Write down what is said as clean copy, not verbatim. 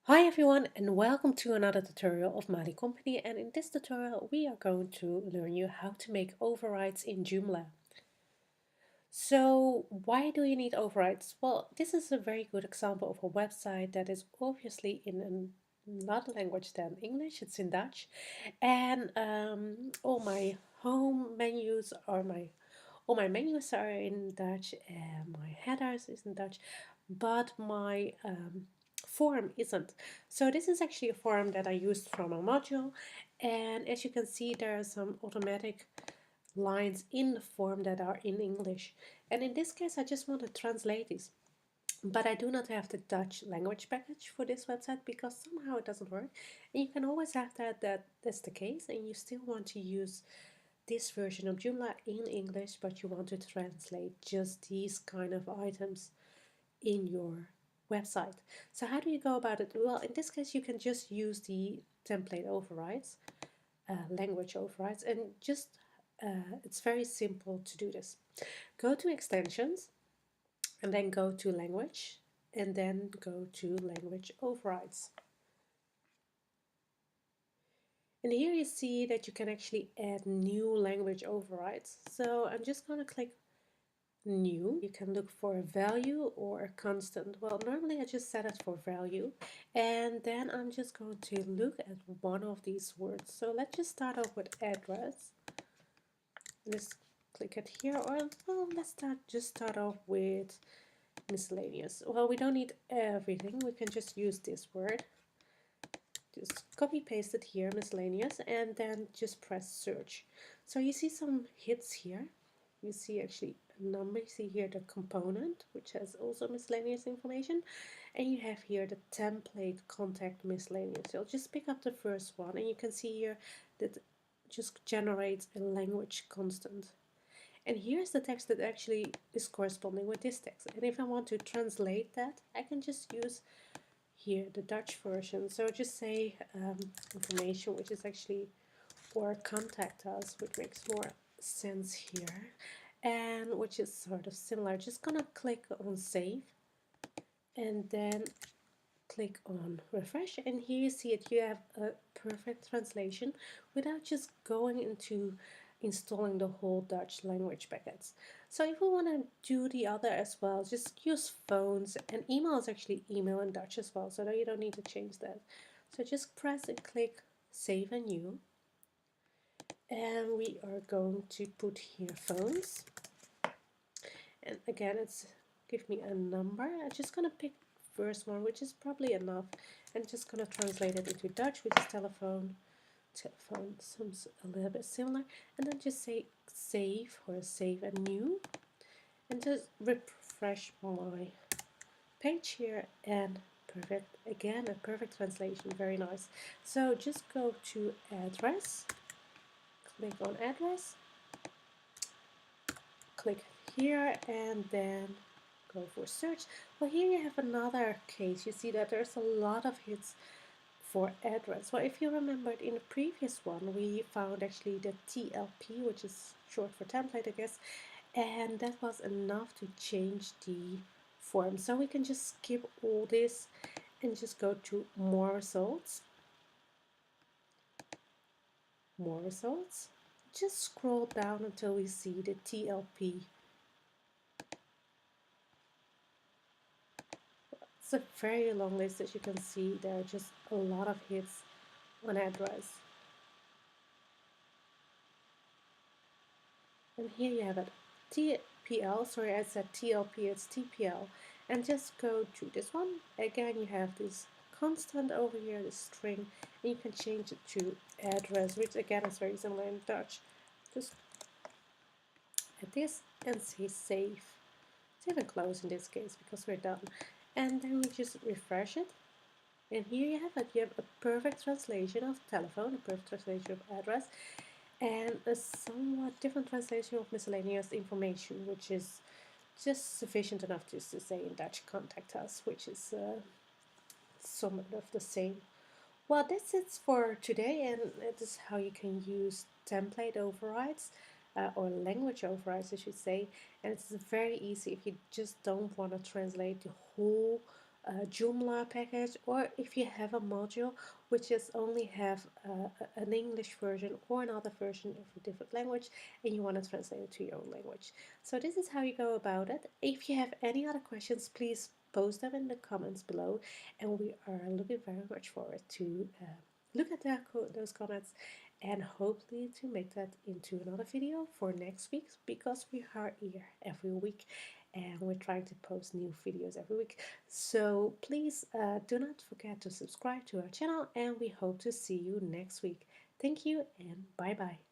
Hi everyone and welcome to another tutorial of MaliCompany, and in this tutorial we are going to learn you how to make overrides in Joomla. So why do you need overrides? Well, this is a very good example of a website that is obviously in another language than English. It's in Dutch, and all my home menus are all my menus are in Dutch, and my headers is in Dutch, but my form isn't. So this is actually a form that I used from a module, and as you can see there are some automatic lines in the form that are in English, and in this case I just want to translate this, but I do not have the Dutch language package for this website because somehow it doesn't work. And you can always have that's the case and you still want to use this version of Joomla in English, but you want to translate just these kind of items in your website. So how do you go about it? Well, in this case you can just use the template overrides, language overrides, and just it's very simple to do this. Go to extensions and then go to language and then go to language overrides. And here you see that you can actually add new language overrides. So I'm just going to click new. You can look for a value or a constant. Well, normally I just set it for value, and then I'm just going to look at one of these words. So let's just start off with address. Let's click it here, or well, let's start off with miscellaneous. Well, we don't need everything, we can just use this word. Just copy paste it here, miscellaneous, and then just press search. So you see some hits here. You see actually a number. You see here the component, which has also miscellaneous information, and you have here the template contact miscellaneous. So just pick up the first one, and you can see here that just generates a language constant. And here's the text that actually is corresponding with this text. And if I want to translate that, I can just use here the Dutch version. So just say information, which is actually, or contact us, which makes more sense here, and which is sort of similar. Just gonna click on save and then click on refresh, and here you see it, you have a perfect translation without just going into installing the whole Dutch language packets. So if we want to do the other as well, just use phones, and email is actually email in Dutch as well, so you don't need to change that. So just press and click save and new, and we are going to put here phones, and again it's give me a number. I'm just gonna pick first one, which is probably enough, and just gonna translate it into Dutch, which is telephone. Telephone seems a little bit similar, and then just say save or save and new, and just refresh my page here, and perfect, again a perfect translation, very nice. So just go to address, click on address, click here, and then go for search. Well, here you have another case. You see that there's a lot of hits for address. Well, if you remembered in the previous one, we found actually the TLP, which is short for template, I guess, and that was enough to change the form. So we can just skip all this and just go to more results. More results. Just scroll down until we see the TLP. It's a very long list, as you can see. There are just a lot of hits on address. And here you have it. TPL, sorry I said TLP, it's TPL. And just go to this one. Again, you have this constant over here, this string, and you can change it to address, which again is very similar in Dutch. Just add this and say save. Save and close in this case because we're done. And then we just refresh it. And here you have it. You have a perfect translation of telephone, a perfect translation of address, and a somewhat different translation of miscellaneous information, which is just sufficient enough just to say in Dutch contact us, which is somewhat of the same. Well, that's it for today, and it is how you can use template overrides, or language overrides I should say, and it's very easy if you just don't want to translate the whole a Joomla package, or if you have a module which is only have an English version or another version of a different language, and you want to translate it to your own language. So this is how you go about it. If you have any other questions, please post them in the comments below, and we are looking very much forward to look at those comments, and hopefully to make that into another video for next week, because we are here every week and we're trying to post new videos every week. So please do not forget to subscribe to our channel, and we hope to see you next week. Thank you and bye bye.